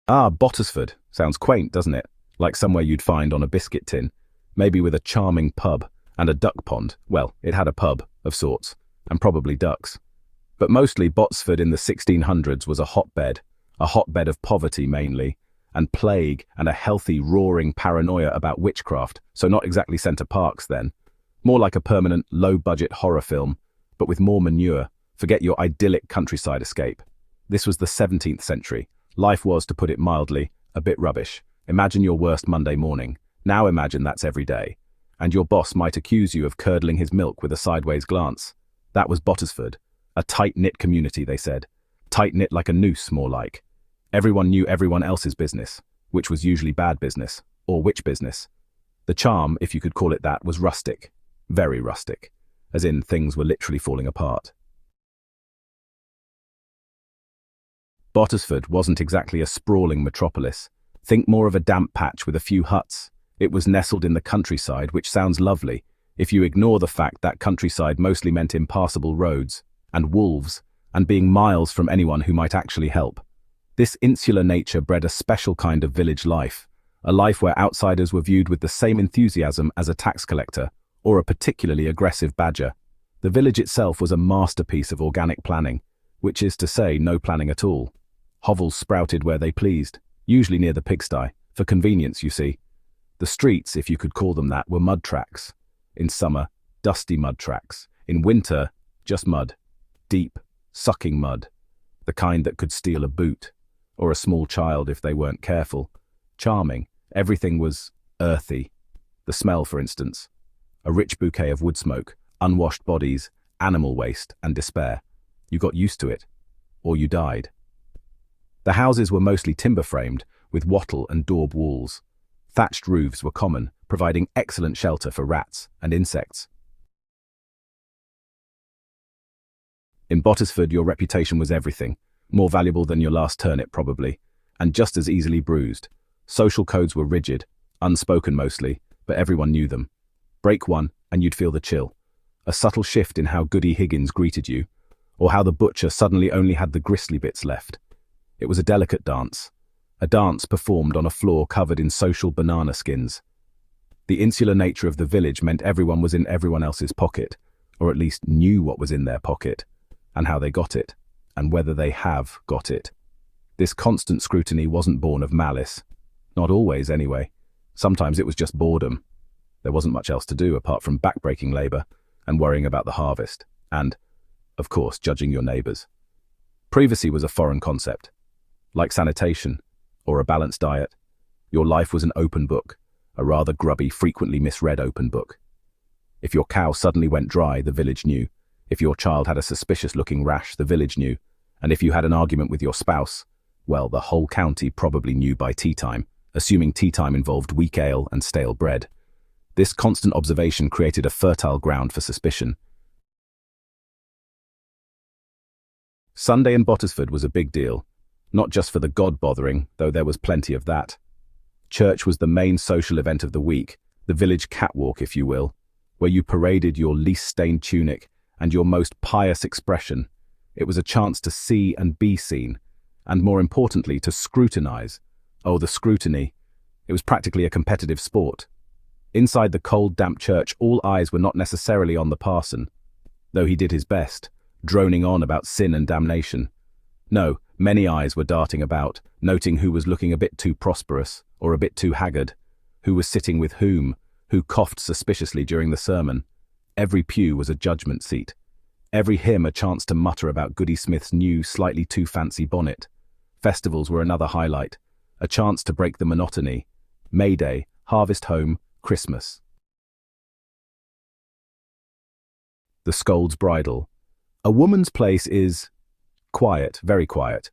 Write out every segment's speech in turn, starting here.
Ah, Bottesford. Sounds quaint, doesn't it? Like somewhere you'd find on a biscuit tin. Maybe with a charming pub and a duck pond. Well, it had a pub, of sorts, and probably ducks. But mostly Bottesford in the 1600s was a hotbed of poverty mainly, and plague and a healthy, roaring paranoia about witchcraft, so not exactly Centre Parks then. More like a permanent, low-budget horror film, but with more manure. Forget your idyllic countryside escape. This was the 17th century. Life was, to put it mildly, a bit rubbish. Imagine your worst Monday morning. Now imagine that's every day. And your boss might accuse you of curdling his milk with a sideways glance. That was Bottesford. A tight-knit community, they said. Tight-knit like a noose, more like. Everyone knew everyone else's business, which was usually bad business, or witch business. The charm, if you could call it that, was rustic. Very rustic. As in, things were literally falling apart. Bottesford wasn't exactly a sprawling metropolis. Think more of a damp patch with a few huts. It was nestled in the countryside, which sounds lovely, if you ignore the fact that countryside mostly meant impassable roads, and wolves, and being miles from anyone who might actually help. This insular nature bred a special kind of village life, a life where outsiders were viewed with the same enthusiasm as a tax collector, or a particularly aggressive badger. The village itself was a masterpiece of organic planning, which is to say no planning at all. Hovels sprouted where they pleased, usually near the pigsty, for convenience, you see. The streets, if you could call them that, were mud tracks. In summer, dusty mud tracks. In winter, just mud. Deep, sucking mud. The kind that could steal a boot. Or a small child if they weren't careful. Charming. Everything was earthy. The smell, for instance. A rich bouquet of wood smoke, unwashed bodies, animal waste, and despair. You got used to it. Or you died. The houses were mostly timber-framed, with wattle and daub walls. Thatched roofs were common, providing excellent shelter for rats and insects. In Bottesford, your reputation was everything. More valuable than your last turnip, probably, and just as easily bruised. Social codes were rigid, unspoken mostly, but everyone knew them. Break one, and you'd feel the chill. A subtle shift in how Goody Higgins greeted you, or how the butcher suddenly only had the gristly bits left. It was a delicate dance. A dance performed on a floor covered in social banana skins. The insular nature of the village meant everyone was in everyone else's pocket, or at least knew what was in their pocket, and how they got it, and whether they have got it. This constant scrutiny wasn't born of malice. Not always, anyway. Sometimes it was just boredom. There wasn't much else to do apart from backbreaking labour and worrying about the harvest, and, of course, judging your neighbours. Privacy was a foreign concept. Like sanitation, or a balanced diet, your life was an open book, a rather grubby, frequently misread open book. If your cow suddenly went dry, the village knew. If your child had a suspicious-looking rash, the village knew. And if you had an argument with your spouse, well, the whole county probably knew by tea time, assuming tea time involved weak ale and stale bread. This constant observation created a fertile ground for suspicion. Sunday in Bottesford was a big deal, not just for the god-bothering, though there was plenty of that. Church was the main social event of the week, the village catwalk, if you will, where you paraded your least-stained tunic and your most pious expression. It was a chance to see and be seen, and more importantly, to scrutinize. Oh, the scrutiny. It was practically a competitive sport. Inside the cold, damp church, all eyes were not necessarily on the parson, though he did his best, droning on about sin and damnation. No, many eyes were darting about, noting who was looking a bit too prosperous, or a bit too haggard, who was sitting with whom, who coughed suspiciously during the sermon. Every pew was a judgment seat. Every hymn a chance to mutter about Goody Smith's new, slightly too fancy bonnet. Festivals were another highlight, a chance to break the monotony. May Day, Harvest Home, Christmas. The Scold's Bridal. A woman's place is quiet, very quiet.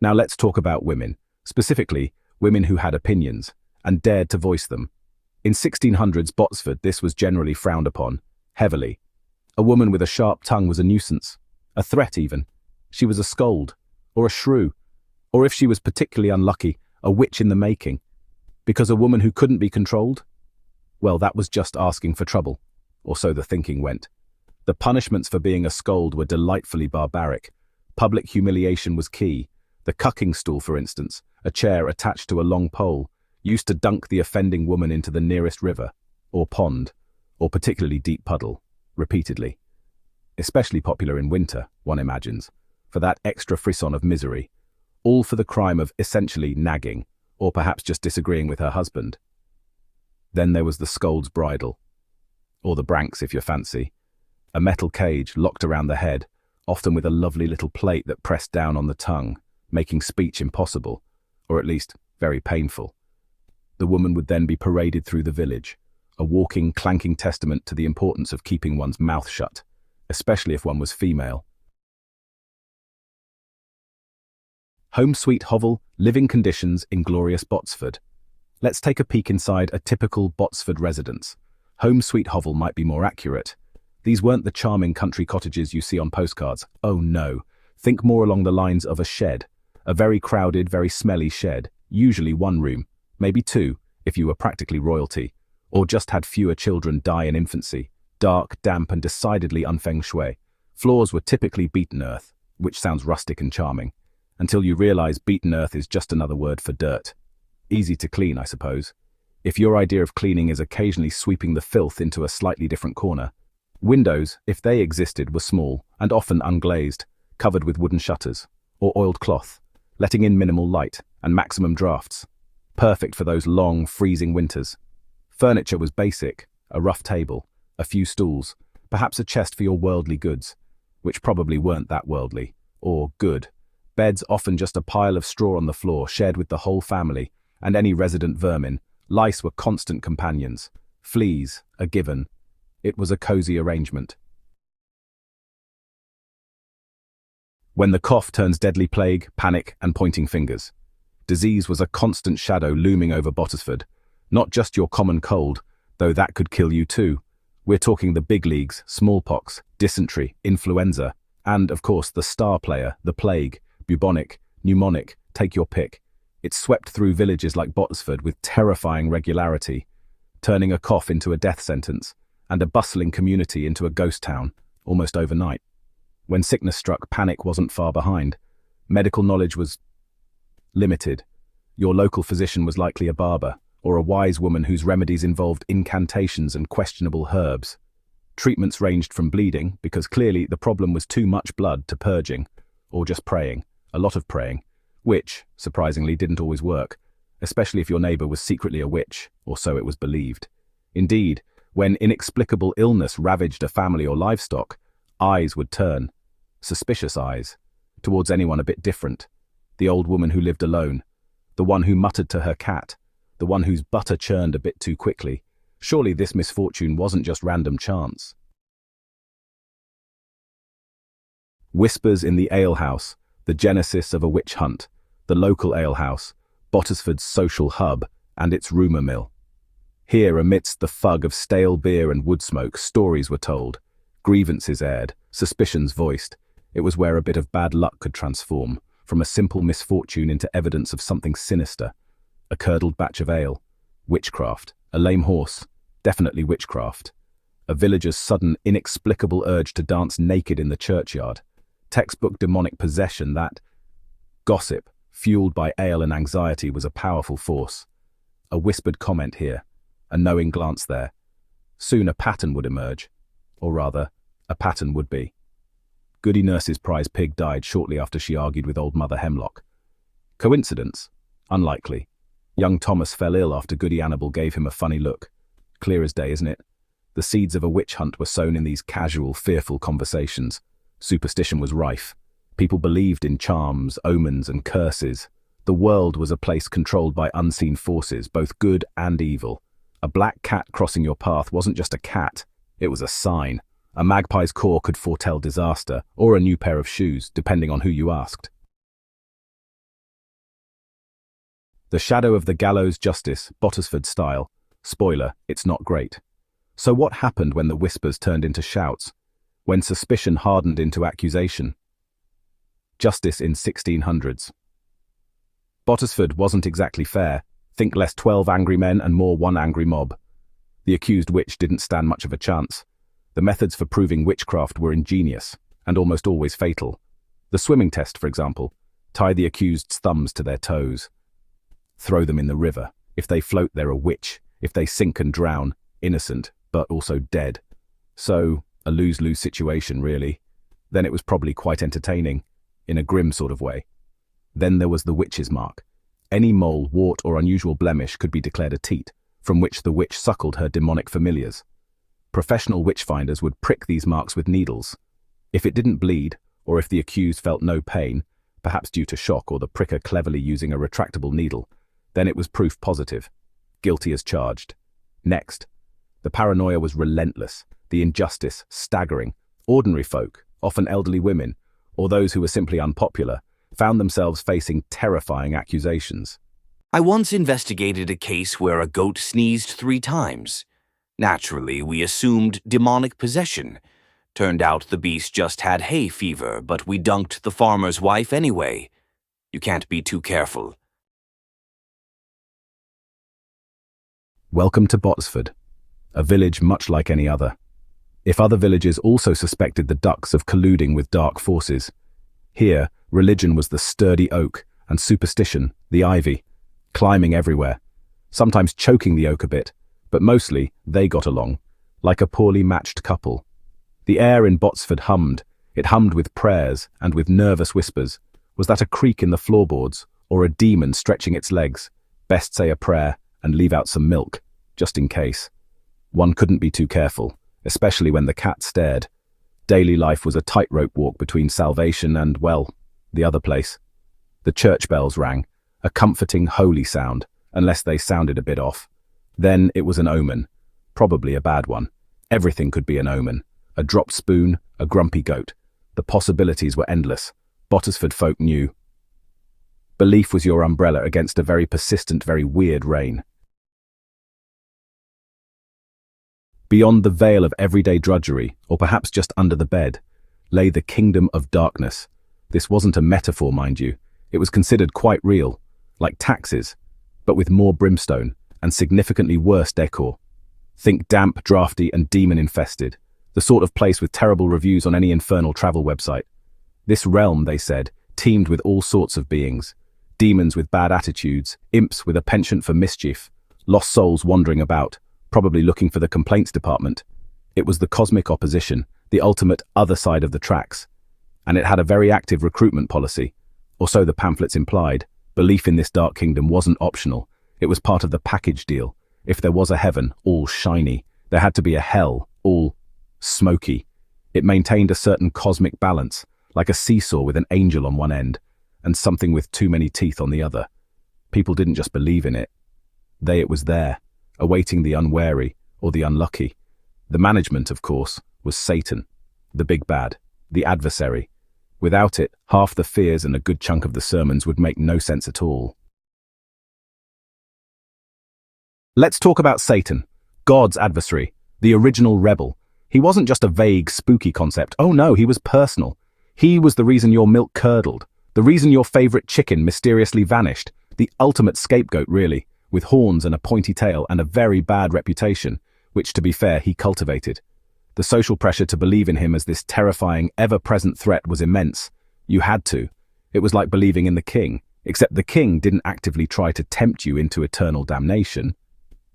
Now let's talk about women, specifically women who had opinions and dared to voice them. In 1600s Bottesford, this was generally frowned upon, heavily. A woman with a sharp tongue was a nuisance, a threat even. She was a scold, or a shrew, or if she was particularly unlucky, a witch in the making. Because a woman who couldn't be controlled? Well, that was just asking for trouble, or so the thinking went. The punishments for being a scold were delightfully barbaric. Public humiliation was key. The cucking stool, for instance, a chair attached to a long pole, used to dunk the offending woman into the nearest river, or pond, or particularly deep puddle, repeatedly. Especially popular in winter, one imagines, for that extra frisson of misery, all for the crime of essentially nagging, or perhaps just disagreeing with her husband. Then there was the scold's bridle, or the branks if you fancy, a metal cage locked around the head, often with a lovely little plate that pressed down on the tongue, making speech impossible, or at least very painful. The woman would then be paraded through the village, a walking, clanking testament to the importance of keeping one's mouth shut, especially if one was female. Home sweet hovel, living conditions in glorious Bottesford. Let's take a peek inside a typical Bottesford residence. Home sweet hovel might be more accurate. These weren't the charming country cottages you see on postcards. Oh no, think more along the lines of a shed. A very crowded, very smelly shed, usually one room, maybe two, if you were practically royalty, or just had fewer children die in infancy. Dark, damp and decidedly unfeng shui. Floors were typically beaten earth, which sounds rustic and charming, until you realize beaten earth is just another word for dirt. Easy to clean, I suppose, if your idea of cleaning is occasionally sweeping the filth into a slightly different corner. Windows, if they existed, were small and often unglazed, covered with wooden shutters, or oiled cloth, letting in minimal light and maximum drafts. Perfect for those long, freezing winters. Furniture was basic, a rough table, a few stools, perhaps a chest for your worldly goods, which probably weren't that worldly, or good. Beds often just a pile of straw on the floor shared with the whole family, and any resident vermin. Lice were constant companions. Fleas, a given. It was a cozy arrangement. When the cough turns deadly plague, panic and pointing fingers. Disease was a constant shadow looming over Bottesford. Not just your common cold, though that could kill you too. We're talking the big leagues, smallpox, dysentery, influenza, and, of course, the star player, the plague, bubonic, pneumonic, take your pick. It swept through villages like Bottesford with terrifying regularity, turning a cough into a death sentence, and a bustling community into a ghost town, almost overnight. When sickness struck, panic wasn't far behind. Medical knowledge was limited. Your local physician was likely a barber, or a wise woman whose remedies involved incantations and questionable herbs. Treatments ranged from bleeding, because clearly the problem was too much blood, to purging, or just praying, a lot of praying, which, surprisingly, didn't always work, especially if your neighbour was secretly a witch, or so it was believed. Indeed, when inexplicable illness ravaged a family or livestock, eyes would turn, suspicious eyes, towards anyone a bit different. The old woman who lived alone, the one who muttered to her cat, the one whose butter churned a bit too quickly. Surely this misfortune wasn't just random chance. Whispers in the alehouse, the genesis of a witch hunt, the local alehouse, Bottesford's social hub, and its rumour mill. Here, amidst the fug of stale beer and wood smoke, stories were told, grievances aired, suspicions voiced. It was where a bit of bad luck could transform, from a simple misfortune into evidence of something sinister. A curdled batch of ale, witchcraft, a lame horse, definitely witchcraft. A villager's sudden, inexplicable urge to dance naked in the churchyard. Textbook demonic possession. That gossip, fueled by ale and anxiety, was a powerful force. A whispered comment here, a knowing glance there. Soon a pattern would emerge, or rather, a pattern would be. Goody Nurse's prize pig died shortly after she argued with old Mother Hemlock. Coincidence? Unlikely. Young Thomas fell ill after Goody Annabel gave him a funny look. Clear as day, isn't it? The seeds of a witch hunt were sown in these casual, fearful conversations. Superstition was rife. People believed in charms, omens, and curses. The world was a place controlled by unseen forces, both good and evil. A black cat crossing your path wasn't just a cat, it was a sign. A magpie's caw could foretell disaster, or a new pair of shoes, depending on who you asked. The shadow of the gallows justice, Bottesford style. Spoiler, it's not great. So what happened when the whispers turned into shouts? When suspicion hardened into accusation? Justice in 1600s. Bottesford wasn't exactly fair. Think less 12 angry men and more one angry mob. The accused witch didn't stand much of a chance. The methods for proving witchcraft were ingenious, and almost always fatal. The swimming test, for example. Tie the accused's thumbs to their toes. Throw them in the river. If they float, they're a witch. If they sink and drown, innocent, but also dead. So, a lose-lose situation, really. Then it was probably quite entertaining, in a grim sort of way. Then there was the witch's mark. Any mole, wart, or unusual blemish could be declared a teat, from which the witch suckled her demonic familiars. Professional witchfinders would prick these marks with needles. If it didn't bleed, or if the accused felt no pain, perhaps due to shock or the pricker cleverly using a retractable needle, then it was proof positive. Guilty as charged. Next. The paranoia was relentless, the injustice staggering. Ordinary folk, often elderly women, or those who were simply unpopular, found themselves facing terrifying accusations. I once investigated a case where a goat sneezed 3 times. Naturally, we assumed demonic possession. Turned out the beast just had hay fever, but we dunked the farmer's wife anyway. You can't be too careful. Welcome to Bottesford, a village much like any other. If other villages also suspected the ducks of colluding with dark forces, here religion was the sturdy oak and superstition, the ivy, climbing everywhere, sometimes choking the oak a bit, but mostly they got along, like a poorly matched couple. The air in Bottesford hummed. It hummed with prayers and with nervous whispers. Was that a creak in the floorboards, or a demon stretching its legs? Best say a prayer and leave out some milk, just in case. One couldn't be too careful, especially when the cat stared. Daily life was a tightrope walk between salvation and, well, the other place. The church bells rang, a comforting, holy sound, unless they sounded a bit off. Then it was an omen, probably a bad one. Everything could be an omen. A dropped spoon, a grumpy goat. The possibilities were endless. Bottesford folk knew. Belief was your umbrella against a very persistent, very weird rain. Beyond the veil of everyday drudgery, or perhaps just under the bed, lay the kingdom of darkness. This wasn't a metaphor, mind you. It was considered quite real, like taxes, but with more brimstone and significantly worse decor. Think damp, drafty, and demon-infested. The sort of place with terrible reviews on any infernal travel website. This realm, they said, teemed with all sorts of beings. Demons with bad attitudes, imps with a penchant for mischief, lost souls wandering about, probably looking for the complaints department. It was the cosmic opposition, the ultimate other side of the tracks. And it had a very active recruitment policy, or so the pamphlets implied. Belief in this dark kingdom wasn't optional. It was part of the package deal. If there was a heaven, all shiny, there had to be a hell, all smoky. It maintained a certain cosmic balance, like a seesaw with an angel on one end, and something with too many teeth on the other. People didn't just believe in it. It was there, awaiting the unwary or the unlucky. The management, of course, was Satan, the big bad, the adversary. Without it, half the fears and a good chunk of the sermons would make no sense at all. Let's talk about Satan, God's adversary, the original rebel. He wasn't just a vague, spooky concept. Oh no, he was personal. He was the reason your milk curdled, the reason your favorite chicken mysteriously vanished, the ultimate scapegoat, really, with horns and a pointy tail and a very bad reputation, which, to be fair, he cultivated. The social pressure to believe in him as this terrifying, ever-present threat was immense. You had to. It was like believing in the king, except the king didn't actively try to tempt you into eternal damnation.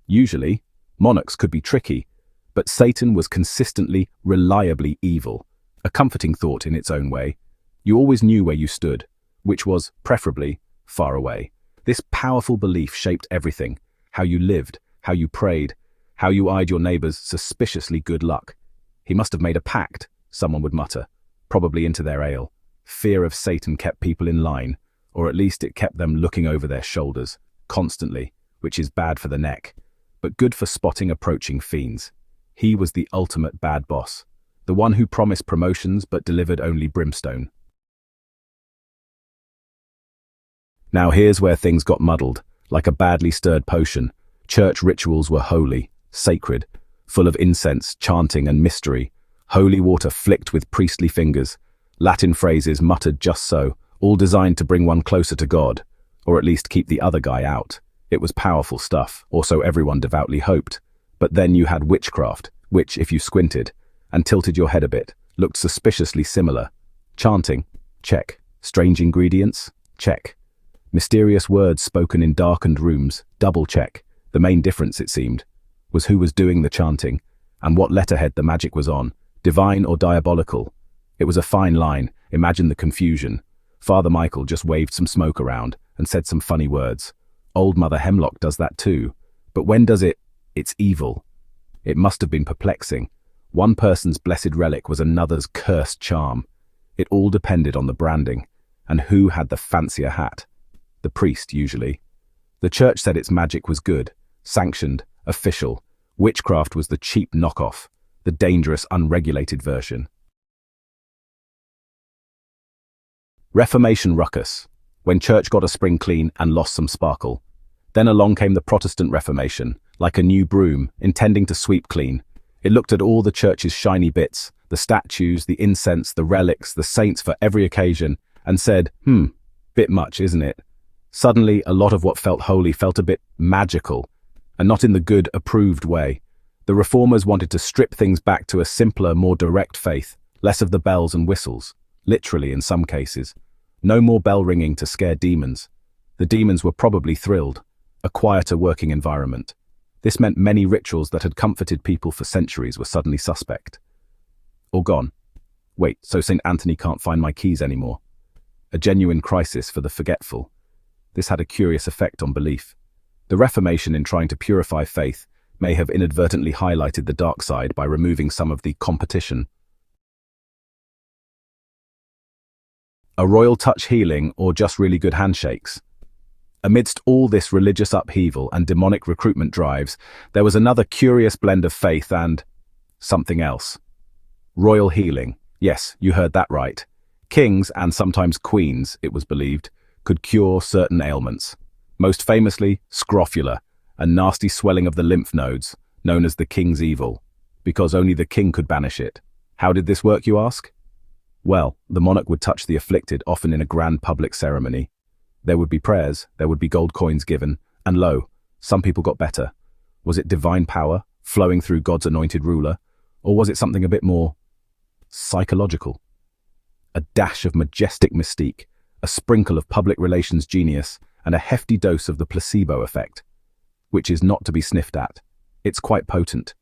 Usually, monarchs could be tricky, but Satan was consistently, reliably evil, a comforting thought in its own way. You always knew where you stood, which was, preferably, far away. This powerful belief shaped everything: how you lived, how you prayed, how you eyed your neighbor's suspiciously good luck. He must have made a pact, someone would mutter, probably into their ale. Fear of Satan kept people in line, or at least it kept them looking over their shoulders, constantly, which is bad for the neck, but good for spotting approaching fiends. He was the ultimate bad boss, the one who promised promotions but delivered only brimstone. Now here's where things got muddled, like a badly stirred potion. Church rituals were holy, sacred, full of incense, chanting, and mystery. Holy water flicked with priestly fingers, Latin phrases muttered just so, all designed to bring one closer to God, or at least keep the other guy out. It was powerful stuff, or so everyone devoutly hoped. But then you had witchcraft, which, if you squinted and tilted your head a bit, looked suspiciously similar. Chanting, check. Strange ingredients, Check. Mysterious words spoken in darkened rooms, double check. The main difference, it seemed, was who was doing the chanting, and what letterhead the magic was on, divine or diabolical. It was a fine line. Imagine the confusion. Father Michael just waved some smoke around and said some funny words. Old Mother Hemlock does that too. But when does it? It's evil. It must have been perplexing. One person's blessed relic was another's cursed charm. It all depended on the branding. And who had the fancier hat? The priest, usually. The church said its magic was good, sanctioned, official. Witchcraft was the cheap knockoff, the dangerous, unregulated version. Reformation ruckus, when church got a spring clean and lost some sparkle. Then along came the Protestant Reformation, like a new broom, intending to sweep clean. It looked at all the church's shiny bits, the statues, the incense, the relics, the saints for every occasion, and said, bit much, isn't it? Suddenly, a lot of what felt holy felt a bit magical, and not in the good, approved way. The reformers wanted to strip things back to a simpler, more direct faith, less of the bells and whistles, literally in some cases. No more bell ringing to scare demons. The demons were probably thrilled. A quieter working environment. This meant many rituals that had comforted people for centuries were suddenly suspect. Or gone. Wait, so St. Anthony can't find my keys anymore. A genuine crisis for the forgetful. This had a curious effect on belief. The Reformation, in trying to purify faith, may have inadvertently highlighted the dark side by removing some of the competition. A royal touch healing, or just really good handshakes? Amidst all this religious upheaval and demonic recruitment drives, there was another curious blend of faith and something else. Royal healing. Yes, you heard that right. Kings, and sometimes queens, it was believed, could cure certain ailments. Most famously, scrofula, a nasty swelling of the lymph nodes, known as the king's evil, because only the king could banish it. How did this work, you ask? Well, the monarch would touch the afflicted, often in a grand public ceremony. There would be prayers, there would be gold coins given, and lo, some people got better. Was it divine power, flowing through God's anointed ruler, or was it something a bit more psychological? A dash of majestic mystique, a sprinkle of public relations genius, and a hefty dose of the placebo effect, which is not to be sniffed at. It's quite potent.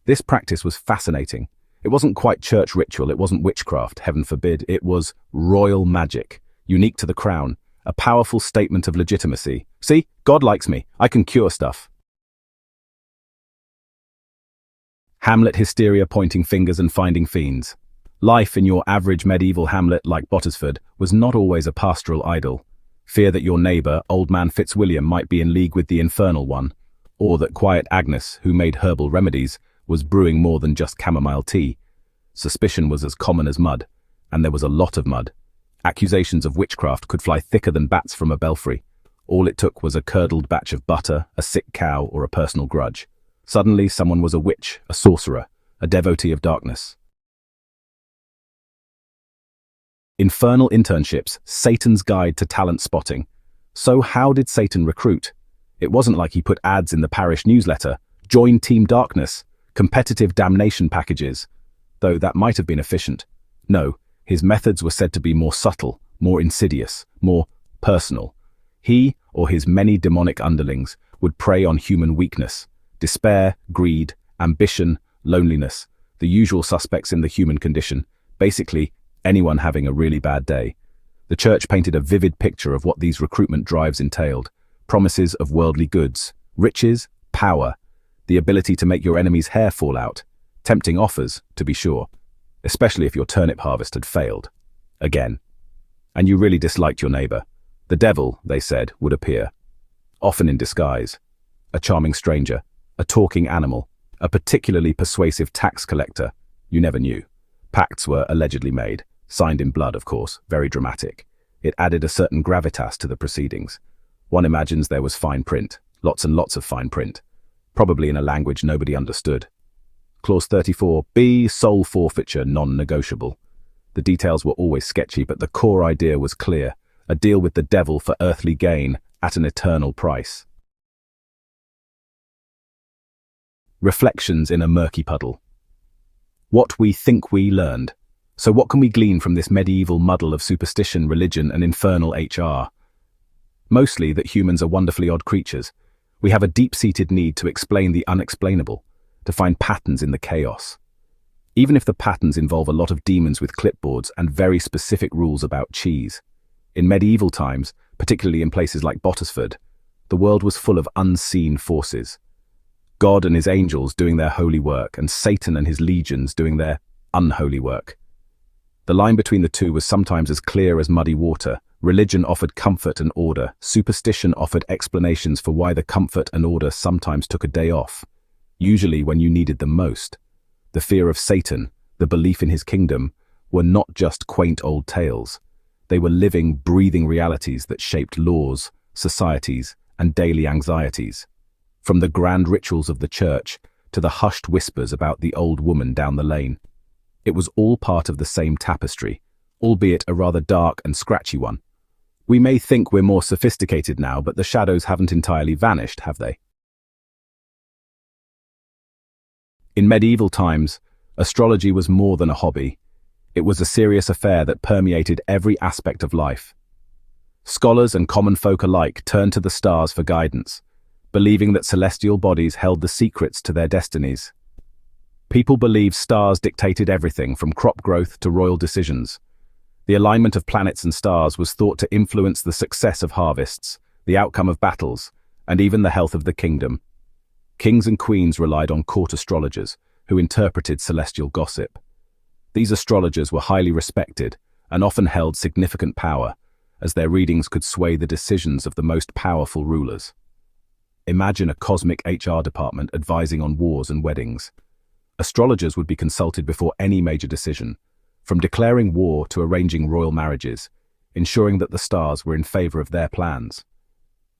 This practice was fascinating. It wasn't quite church ritual, it wasn't witchcraft, heaven forbid, it was royal magic, unique to the crown, a powerful statement of legitimacy. See, God likes me, I can cure stuff. Hamlet hysteria, pointing fingers and finding fiends. Life in your average medieval hamlet like Bottesford was not always a pastoral idyll. Fear that your neighbour, Old Man Fitzwilliam, might be in league with the infernal one, or that quiet Agnes, who made herbal remedies, was brewing more than just chamomile tea. Suspicion was as common as mud, and there was a lot of mud. Accusations of witchcraft could fly thicker than bats from a belfry. All it took was a curdled batch of butter, a sick cow, or a personal grudge. Suddenly, someone was a witch, a sorcerer, a devotee of darkness. Infernal internships, Satan's guide to talent spotting. So how did Satan recruit? It wasn't like he put ads in the parish newsletter, join Team Darkness, competitive damnation packages, though that might have been efficient. No, his methods were said to be more subtle, more insidious, more personal. He, or his many demonic underlings, would prey on human weakness, despair, greed, ambition, loneliness, the usual suspects in the human condition, basically anyone having a really bad day. The church painted a vivid picture of what these recruitment drives entailed: promises of worldly goods, riches, power, the ability to make your enemy's hair fall out, tempting offers, to be sure, especially if your turnip harvest had failed. Again. And you really disliked your neighbour. The devil, they said, would appear, often in disguise. A charming stranger, a talking animal, a particularly persuasive tax collector. You never knew. Pacts were allegedly made, signed in blood, of course, very dramatic. It added a certain gravitas to the proceedings. One imagines there was fine print, lots and lots of fine print, probably in a language nobody understood. Clause 34b, sole forfeiture, non-negotiable. The details were always sketchy, but the core idea was clear: a deal with the devil for earthly gain at an eternal price. Reflections in a murky puddle. What we think we learned. So what can we glean from this medieval muddle of superstition, religion, and infernal HR? Mostly that humans are wonderfully odd creatures. We have a deep-seated need to explain the unexplainable, to find patterns in the chaos. Even if the patterns involve a lot of demons with clipboards and very specific rules about cheese. In medieval times, particularly in places like Bottesford, the world was full of unseen forces. God and his angels doing their holy work, and Satan and his legions doing their unholy work. The line between the two was sometimes as clear as muddy water. Religion offered comfort and order. Superstition offered explanations for why the comfort and order sometimes took a day off, usually when you needed them most. The fear of Satan, the belief in his kingdom, were not just quaint old tales. They were living, breathing realities that shaped laws, societies, and daily anxieties. From the grand rituals of the church to the hushed whispers about the old woman down the lane. It was all part of the same tapestry, albeit a rather dark and scratchy one. We may think we're more sophisticated now, but the shadows haven't entirely vanished, have they? In medieval times, astrology was more than a hobby. It was a serious affair that permeated every aspect of life. Scholars and common folk alike turned to the stars for guidance, believing that celestial bodies held the secrets to their destinies. People believed stars dictated everything from crop growth to royal decisions. The alignment of planets and stars was thought to influence the success of harvests, the outcome of battles, and even the health of the kingdom. Kings and queens relied on court astrologers, who interpreted celestial gossip. These astrologers were highly respected and often held significant power, as their readings could sway the decisions of the most powerful rulers. Imagine a cosmic HR department advising on wars and weddings. Astrologers would be consulted before any major decision, from declaring war to arranging royal marriages, ensuring that the stars were in favor of their plans.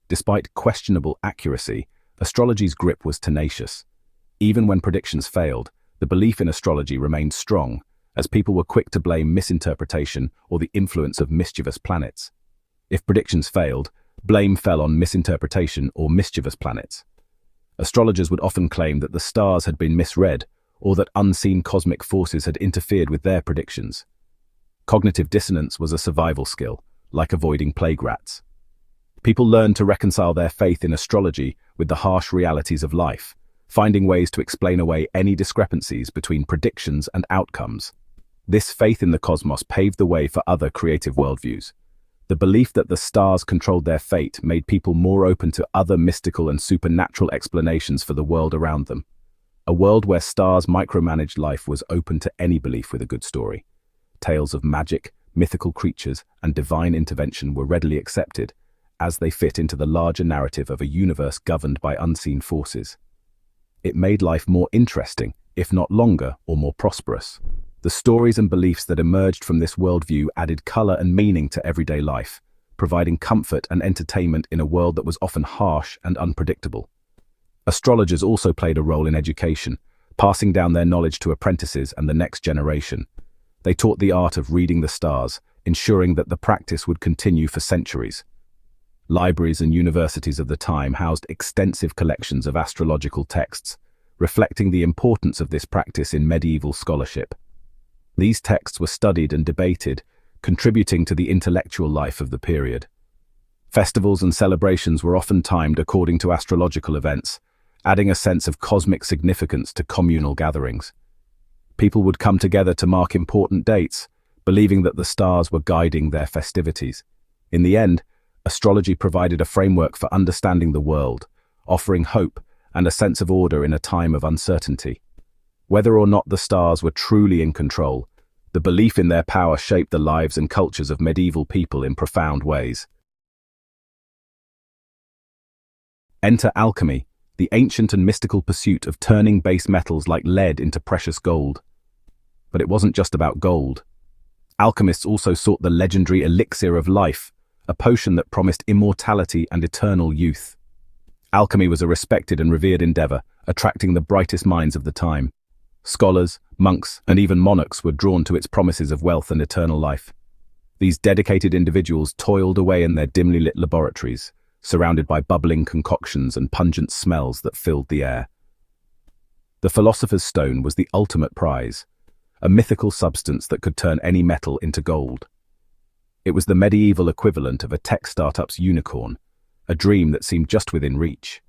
Despite questionable accuracy, astrology's grip was tenacious. Even when predictions failed, the belief in astrology remained strong, as people were quick to blame misinterpretation or the influence of mischievous planets. If predictions failed, blame fell on misinterpretation or mischievous planets. Astrologers would often claim that the stars had been misread, or that unseen cosmic forces had interfered with their predictions. Cognitive dissonance was a survival skill, like avoiding plague rats. People learned to reconcile their faith in astrology with the harsh realities of life, finding ways to explain away any discrepancies between predictions and outcomes. This faith in the cosmos paved the way for other creative worldviews. The belief that the stars controlled their fate made people more open to other mystical and supernatural explanations for the world around them. A world where stars micromanaged life was open to any belief with a good story. Tales of magic, mythical creatures, and divine intervention were readily accepted, as they fit into the larger narrative of a universe governed by unseen forces. It made life more interesting, if not longer or more prosperous. The stories and beliefs that emerged from this worldview added color and meaning to everyday life, providing comfort and entertainment in a world that was often harsh and unpredictable. Astrologers also played a role in education, passing down their knowledge to apprentices and the next generation. They taught the art of reading the stars, ensuring that the practice would continue for centuries. Libraries and universities of the time housed extensive collections of astrological texts, reflecting the importance of this practice in medieval scholarship. These texts were studied and debated, contributing to the intellectual life of the period. Festivals and celebrations were often timed according to astrological events, adding a sense of cosmic significance to communal gatherings. People would come together to mark important dates, believing that the stars were guiding their festivities. In the end, astrology provided a framework for understanding the world, offering hope and a sense of order in a time of uncertainty. Whether or not the stars were truly in control, the belief in their power shaped the lives and cultures of medieval people in profound ways. Enter alchemy, the ancient and mystical pursuit of turning base metals like lead into precious gold. But it wasn't just about gold. Alchemists also sought the legendary elixir of life, a potion that promised immortality and eternal youth. Alchemy was a respected and revered endeavor, attracting the brightest minds of the time. Scholars, monks, and even monarchs were drawn to its promises of wealth and eternal life. These dedicated individuals toiled away in their dimly lit laboratories, surrounded by bubbling concoctions and pungent smells that filled the air. The philosopher's stone was the ultimate prize, a mythical substance that could turn any metal into gold. It was the medieval equivalent of a tech startup's unicorn, a dream that seemed just within reach.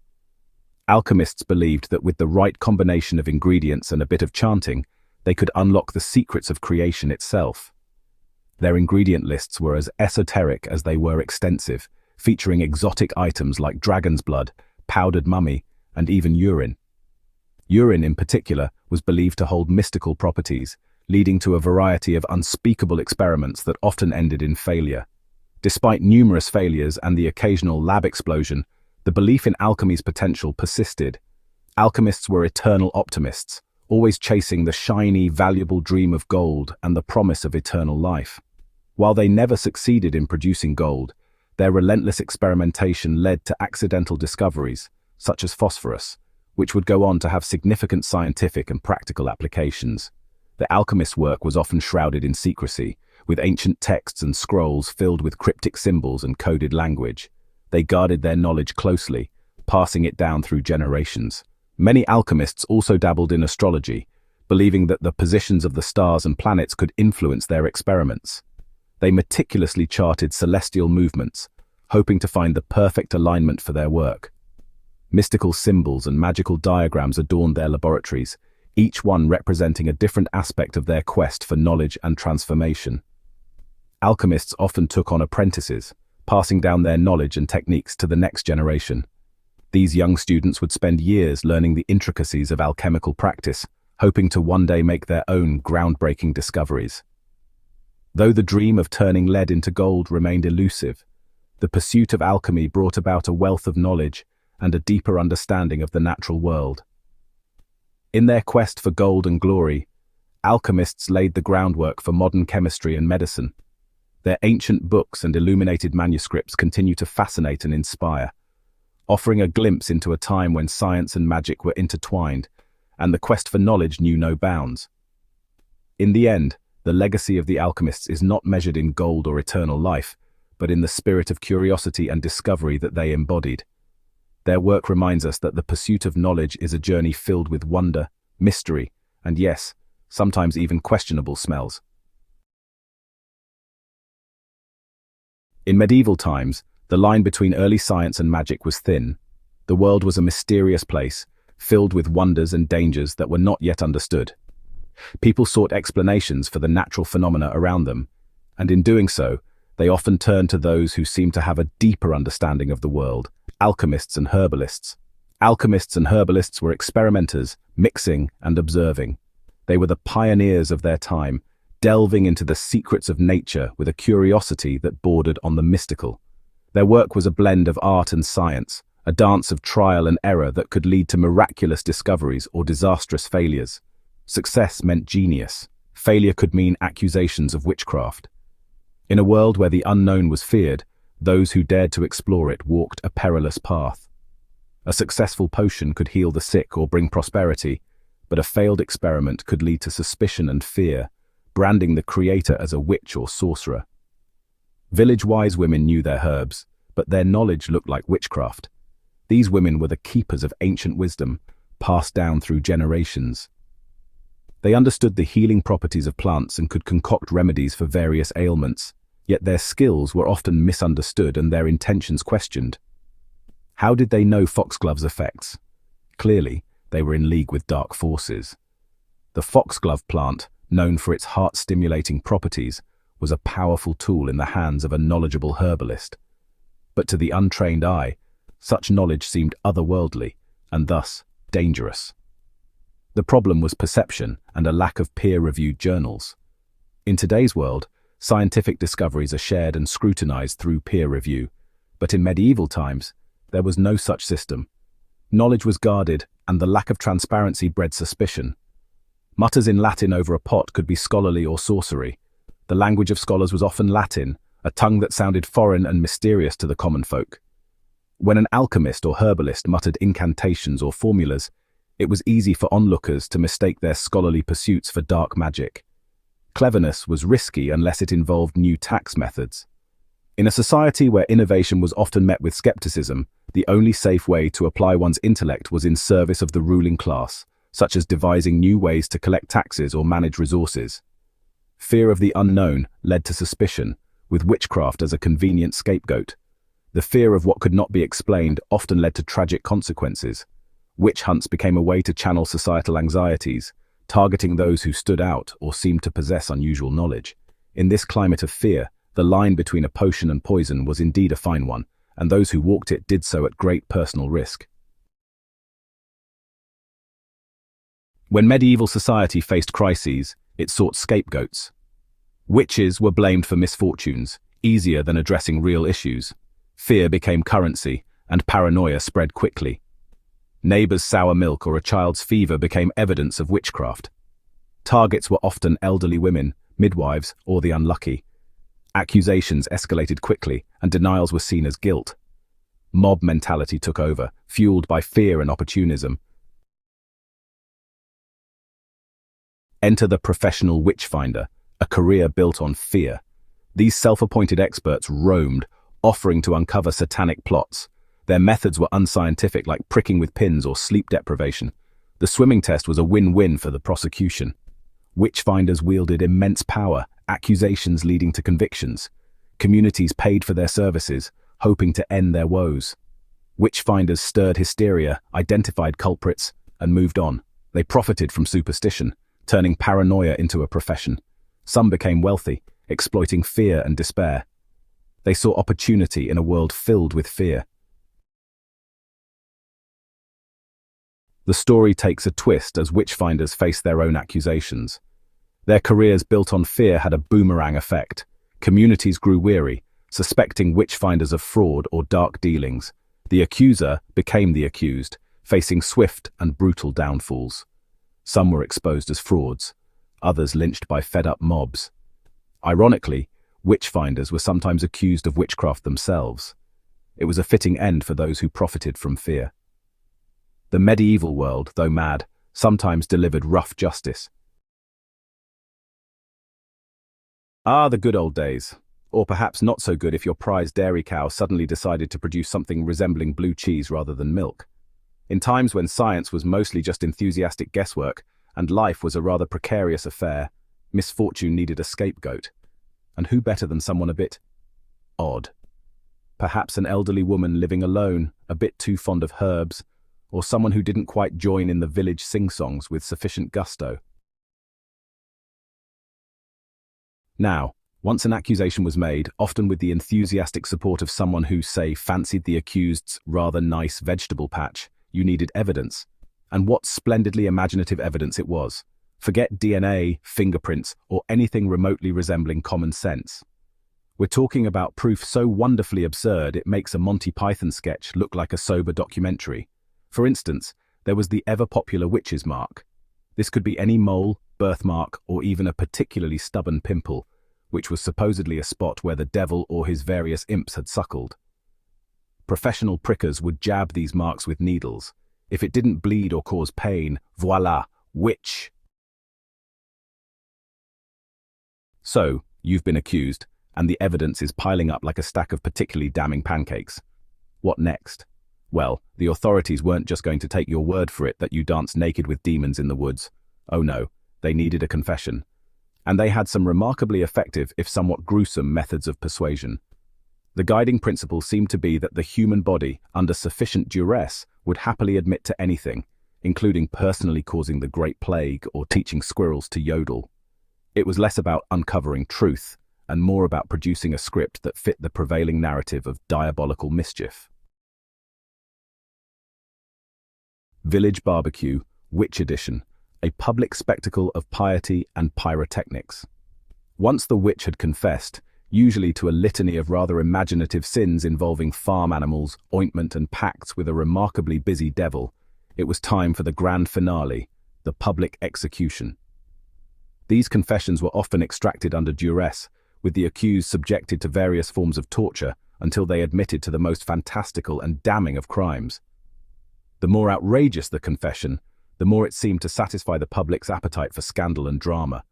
Alchemists believed that with the right combination of ingredients and a bit of chanting, they could unlock the secrets of creation itself. Their ingredient lists were as esoteric as they were extensive, featuring exotic items like dragon's blood, powdered mummy, and even urine. Urine, in particular, was believed to hold mystical properties, leading to a variety of unspeakable experiments that often ended in failure. Despite numerous failures and the occasional lab explosion, the belief in alchemy's potential persisted. Alchemists were eternal optimists, always chasing the shiny, valuable dream of gold and the promise of eternal life. While they never succeeded in producing gold, their relentless experimentation led to accidental discoveries, such as phosphorus, which would go on to have significant scientific and practical applications. The alchemists' work was often shrouded in secrecy, with ancient texts and scrolls filled with cryptic symbols and coded language. They guarded their knowledge closely, passing it down through generations. Many alchemists also dabbled in astrology, believing that the positions of the stars and planets could influence their experiments. They meticulously charted celestial movements, hoping to find the perfect alignment for their work. Mystical symbols and magical diagrams adorned their laboratories, each one representing a different aspect of their quest for knowledge and transformation. Alchemists often took on apprentices, passing down their knowledge and techniques to the next generation. These young students would spend years learning the intricacies of alchemical practice, hoping to one day make their own groundbreaking discoveries. Though the dream of turning lead into gold remained elusive, the pursuit of alchemy brought about a wealth of knowledge and a deeper understanding of the natural world. In their quest for gold and glory, alchemists laid the groundwork for modern chemistry and medicine. Their ancient books and illuminated manuscripts continue to fascinate and inspire, offering a glimpse into a time when science and magic were intertwined, and the quest for knowledge knew no bounds. In the end, the legacy of the alchemists is not measured in gold or eternal life, but in the spirit of curiosity and discovery that they embodied. Their work reminds us that the pursuit of knowledge is a journey filled with wonder, mystery, and yes, sometimes even questionable smells. In medieval times, the line between early science and magic was thin. The world was a mysterious place, filled with wonders and dangers that were not yet understood. People sought explanations for the natural phenomena around them, and in doing so, they often turned to those who seemed to have a deeper understanding of the world: alchemists and herbalists. Alchemists and herbalists were experimenters, mixing and observing. They were the pioneers of their time, delving into the secrets of nature with a curiosity that bordered on the mystical. Their work was a blend of art and science, a dance of trial and error that could lead to miraculous discoveries or disastrous failures. Success meant genius. Failure could mean accusations of witchcraft. In a world where the unknown was feared, those who dared to explore it walked a perilous path. A successful potion could heal the sick or bring prosperity, but a failed experiment could lead to suspicion and fear, branding the creator as a witch or sorcerer. Village wise women knew their herbs, but their knowledge looked like witchcraft. These women were the keepers of ancient wisdom, passed down through generations. They understood the healing properties of plants and could concoct remedies for various ailments, yet their skills were often misunderstood and their intentions questioned. How did they know foxglove's effects? Clearly, they were in league with dark forces. The foxglove plant, known for its heart-stimulating properties, was a powerful tool in the hands of a knowledgeable herbalist. But to the untrained eye, such knowledge seemed otherworldly, and thus dangerous. The problem was perception and a lack of peer-reviewed journals. In today's world, scientific discoveries are shared and scrutinized through peer review, but in medieval times, there was no such system. Knowledge was guarded, and the lack of transparency bred suspicion. Mutters in Latin over a pot could be scholarly or sorcery. The language of scholars was often Latin, a tongue that sounded foreign and mysterious to the common folk. When an alchemist or herbalist muttered incantations or formulas, it was easy for onlookers to mistake their scholarly pursuits for dark magic. Cleverness was risky unless it involved new tax methods. In a society where innovation was often met with skepticism, the only safe way to apply one's intellect was in service of the ruling class, such as devising new ways to collect taxes or manage resources. Fear of the unknown led to suspicion, with witchcraft as a convenient scapegoat. The fear of what could not be explained often led to tragic consequences. Witch hunts became a way to channel societal anxieties, targeting those who stood out or seemed to possess unusual knowledge. In this climate of fear, the line between a potion and poison was indeed a fine one, and those who walked it did so at great personal risk. When medieval society faced crises, it sought scapegoats. Witches were blamed for misfortunes, easier than addressing real issues. Fear became currency, and paranoia spread quickly. Neighbors' sour milk or a child's fever became evidence of witchcraft. Targets were often elderly women, midwives, or the unlucky. Accusations escalated quickly, and denials were seen as guilt. Mob mentality took over, fueled by fear and opportunism. Enter the professional witchfinder, a career built on fear. These self-appointed experts roamed, offering to uncover satanic plots. Their methods were unscientific, like pricking with pins or sleep deprivation. The swimming test was a win-win for the prosecution. Witchfinders wielded immense power, accusations leading to convictions. Communities paid for their services, hoping to end their woes. Witchfinders stirred hysteria, identified culprits, and moved on. They profited from superstition, turning paranoia into a profession. Some became wealthy, exploiting fear and despair. They saw opportunity in a world filled with fear. The story takes a twist as witchfinders face their own accusations. Their careers built on fear had a boomerang effect. Communities grew weary, suspecting witchfinders of fraud or dark dealings. The accuser became the accused, facing swift and brutal downfalls. Some were exposed as frauds, others lynched by fed-up mobs. Ironically, witchfinders were sometimes accused of witchcraft themselves. It was a fitting end for those who profited from fear. The medieval world, though mad, sometimes delivered rough justice. Ah, the good old days. Or perhaps not so good if your prized dairy cow suddenly decided to produce something resembling blue cheese rather than milk. In times when science was mostly just enthusiastic guesswork, and life was a rather precarious affair, misfortune needed a scapegoat. And who better than someone a bit odd? Perhaps an elderly woman living alone, a bit too fond of herbs, or someone who didn't quite join in the village sing-songs with sufficient gusto. Now, once an accusation was made, often with the enthusiastic support of someone who, say, fancied the accused's rather nice vegetable patch, you needed evidence. And what splendidly imaginative evidence it was. Forget DNA, fingerprints, or anything remotely resembling common sense. We're talking about proof so wonderfully absurd it makes a Monty Python sketch look like a sober documentary. For instance, there was the ever-popular witch's mark. This could be any mole, birthmark, or even a particularly stubborn pimple, which was supposedly a spot where the devil or his various imps had suckled. Professional prickers would jab these marks with needles. If it didn't bleed or cause pain, voila, witch! So, you've been accused, and the evidence is piling up like a stack of particularly damning pancakes. What next? Well, the authorities weren't just going to take your word for it that you danced naked with demons in the woods. Oh no, they needed a confession. And they had some remarkably effective, if somewhat gruesome, methods of persuasion. The guiding principle seemed to be that the human body, under sufficient duress, would happily admit to anything, including personally causing the Great Plague or teaching squirrels to yodel. It was less about uncovering truth, and more about producing a script that fit the prevailing narrative of diabolical mischief. Village Barbecue, Witch Edition, a public spectacle of piety and pyrotechnics. Once the witch had confessed, usually to a litany of rather imaginative sins involving farm animals, ointment and pacts with a remarkably busy devil, it was time for the grand finale, the public execution. These confessions were often extracted under duress, with the accused subjected to various forms of torture until they admitted to the most fantastical and damning of crimes. The more outrageous the confession, the more it seemed to satisfy the public's appetite for scandal and drama.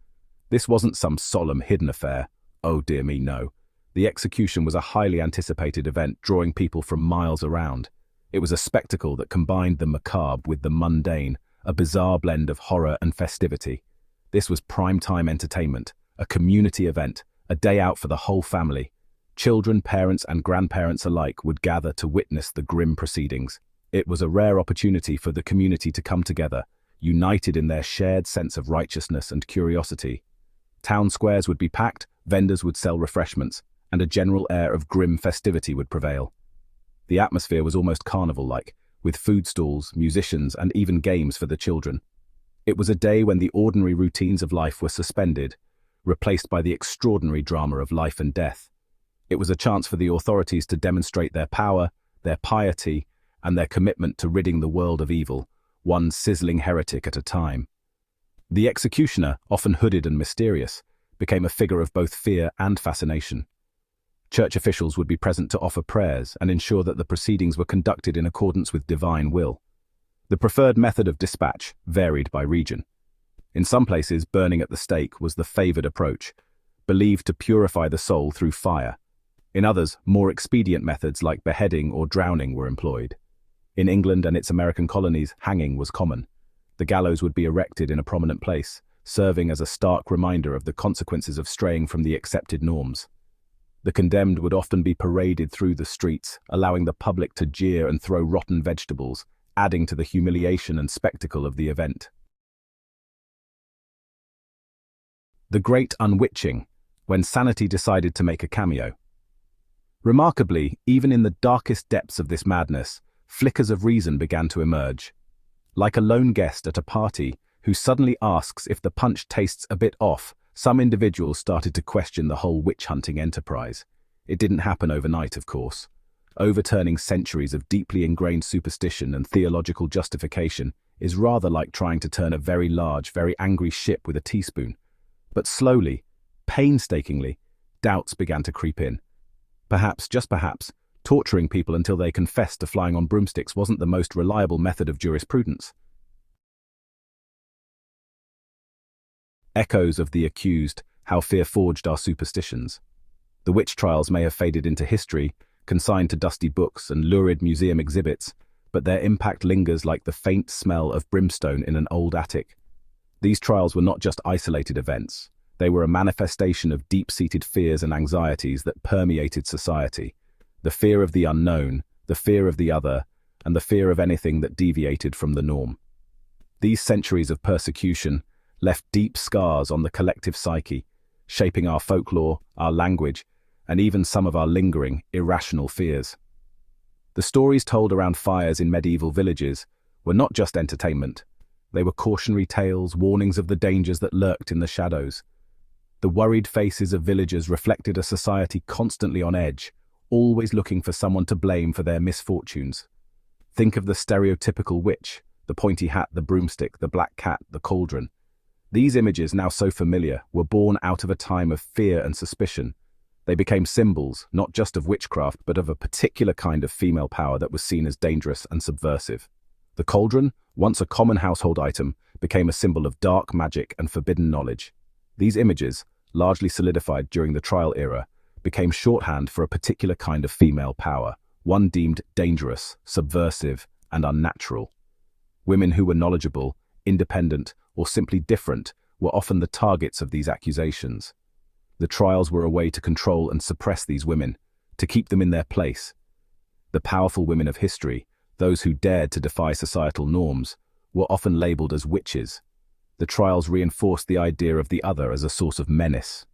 This wasn't some solemn hidden affair. Oh dear me, no. The execution was a highly anticipated event drawing people from miles around. It was a spectacle that combined the macabre with the mundane, a bizarre blend of horror and festivity. This was prime-time entertainment, a community event, a day out for the whole family. Children, parents, and grandparents alike would gather to witness the grim proceedings. It was a rare opportunity for the community to come together, united in their shared sense of righteousness and curiosity. Town squares would be packed, vendors would sell refreshments, and a general air of grim festivity would prevail. The atmosphere was almost carnival-like, with food stalls, musicians, and even games for the children. It was a day when the ordinary routines of life were suspended, replaced by the extraordinary drama of life and death. It was a chance for the authorities to demonstrate their power, their piety, and their commitment to ridding the world of evil, one sizzling heretic at a time. The executioner, often hooded and mysterious, became a figure of both fear and fascination. Church officials would be present to offer prayers and ensure that the proceedings were conducted in accordance with divine will. The preferred method of dispatch varied by region. In some places, burning at the stake was the favored approach, believed to purify the soul through fire. In others, more expedient methods like beheading or drowning were employed. In England and its American colonies, hanging was common. The gallows would be erected in a prominent place, serving as a stark reminder of the consequences of straying from the accepted norms. The condemned would often be paraded through the streets, allowing the public to jeer and throw rotten vegetables, adding to the humiliation and spectacle of the event. The Great Unwitching, when Sanity decided to make a cameo. Remarkably, even in the darkest depths of this madness, flickers of reason began to emerge. Like a lone guest at a party who suddenly asks if the punch tastes a bit off, some individuals started to question the whole witch-hunting enterprise. It didn't happen overnight, of course. Overturning centuries of deeply ingrained superstition and theological justification is rather like trying to turn a very large, very angry ship with a teaspoon. But slowly, painstakingly, doubts began to creep in. Perhaps, just perhaps, torturing people until they confessed to flying on broomsticks wasn't the most reliable method of jurisprudence. Echoes of the accused, how fear forged our superstitions. The witch trials may have faded into history, consigned to dusty books and lurid museum exhibits, but their impact lingers like the faint smell of brimstone in an old attic. These trials were not just isolated events. They were a manifestation of deep-seated fears and anxieties that permeated society. The fear of the unknown, the fear of the other, and the fear of anything that deviated from the norm. These centuries of persecution left deep scars on the collective psyche, shaping our folklore, our language, and even some of our lingering, irrational fears. The stories told around fires in medieval villages were not just entertainment. They were cautionary tales, warnings of the dangers that lurked in the shadows. The worried faces of villagers reflected a society constantly on edge, always looking for someone to blame for their misfortunes. Think of the stereotypical witch, the pointy hat, the broomstick, the black cat, the cauldron. These images, now so familiar, were born out of a time of fear and suspicion. They became symbols, not just of witchcraft, but of a particular kind of female power that was seen as dangerous and subversive. The cauldron, once a common household item, became a symbol of dark magic and forbidden knowledge. These images, largely solidified during the trial era, became shorthand for a particular kind of female power, one deemed dangerous, subversive, and unnatural. Women who were knowledgeable, independent, or simply different were often the targets of these accusations. The trials were a way to control and suppress these women, to keep them in their place. The powerful women of history, those who dared to defy societal norms, were often labeled as witches. The trials reinforced the idea of the other as a source of menace.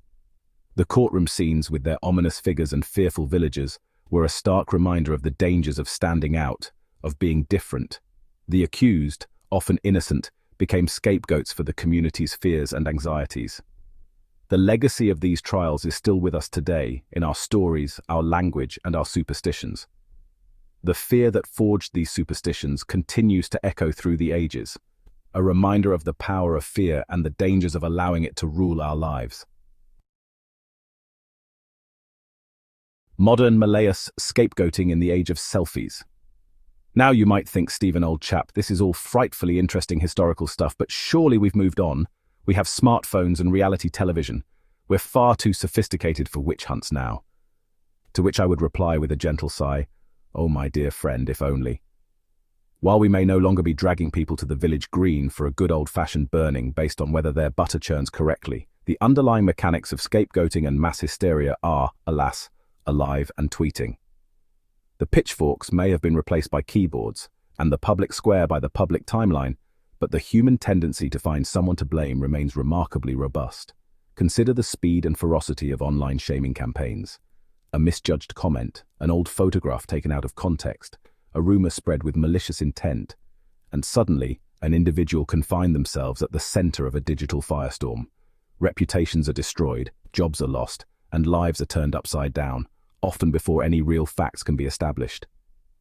The courtroom scenes with their ominous figures and fearful villagers were a stark reminder of the dangers of standing out, of being different. The accused, often innocent, became scapegoats for the community's fears and anxieties. The legacy of these trials is still with us today in our stories, our language, and our superstitions. The fear that forged these superstitions continues to echo through the ages, a reminder of the power of fear and the dangers of allowing it to rule our lives. Modern Marvellous scapegoating in the Age of Selfies. Now you might think, Stephen, old chap, this is all frightfully interesting historical stuff, but surely we've moved on. We have smartphones and reality television. We're far too sophisticated for witch hunts now. To which I would reply with a gentle sigh, oh my dear friend, if only. While we may no longer be dragging people to the village green for a good old-fashioned burning based on whether their butter churns correctly, The underlying mechanics of scapegoating and mass hysteria are, alas, alive and tweeting. The pitchforks may have been replaced by keyboards, and the public square by the public timeline, but the human tendency to find someone to blame remains remarkably robust. Consider the speed and ferocity of online shaming campaigns. A misjudged comment, an old photograph taken out of context, a rumor spread with malicious intent, and suddenly an individual can find themselves at the center of a digital firestorm. Reputations are destroyed, jobs are lost, and lives are turned upside down, often before any real facts can be established.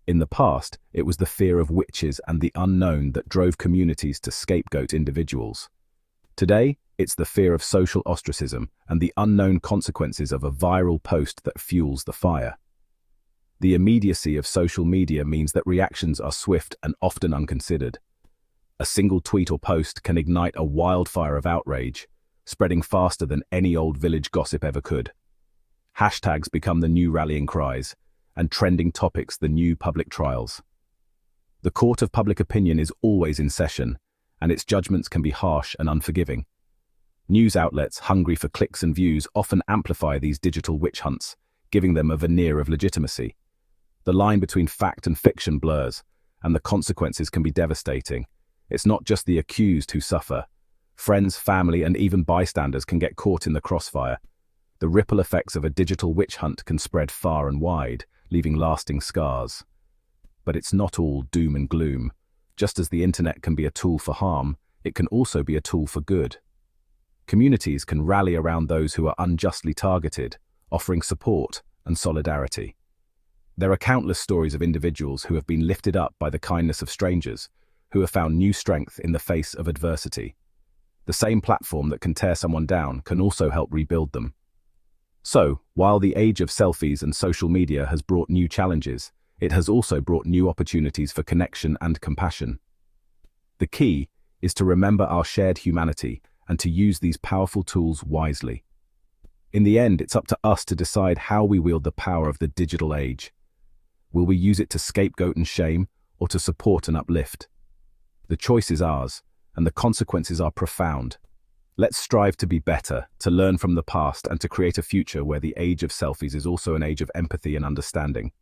In the past, it was the fear of witches and the unknown that drove communities to scapegoat individuals. Today, it's the fear of social ostracism and the unknown consequences of a viral post that fuels the fire. The immediacy of social media means that reactions are swift and often unconsidered. A single tweet or post can ignite a wildfire of outrage, spreading faster than any old village gossip ever could. Hashtags become the new rallying cries, and trending topics the new public trials. The court of public opinion is always in session, and its judgments can be harsh and unforgiving. News outlets hungry for clicks and views often amplify these digital witch hunts, giving them a veneer of legitimacy. The line between fact and fiction blurs, and the consequences can be devastating. It's not just the accused who suffer. Friends, family, and even bystanders can get caught in the crossfire. The ripple effects of a digital witch hunt can spread far and wide, leaving lasting scars. But it's not all doom and gloom. Just as the internet can be a tool for harm, it can also be a tool for good. Communities can rally around those who are unjustly targeted, offering support and solidarity. There are countless stories of individuals who have been lifted up by the kindness of strangers, who have found new strength in the face of adversity. The same platform that can tear someone down can also help rebuild them. So, while the age of selfies and social media has brought new challenges, it has also brought new opportunities for connection and compassion. The key is to remember our shared humanity and to use these powerful tools wisely. In the end, it's up to us to decide how we wield the power of the digital age. Will we use it to scapegoat and shame, or to support and uplift? The choice is ours, and the consequences are profound. Let's strive to be better, to learn from the past, and to create a future where the age of selfies is also an age of empathy and understanding.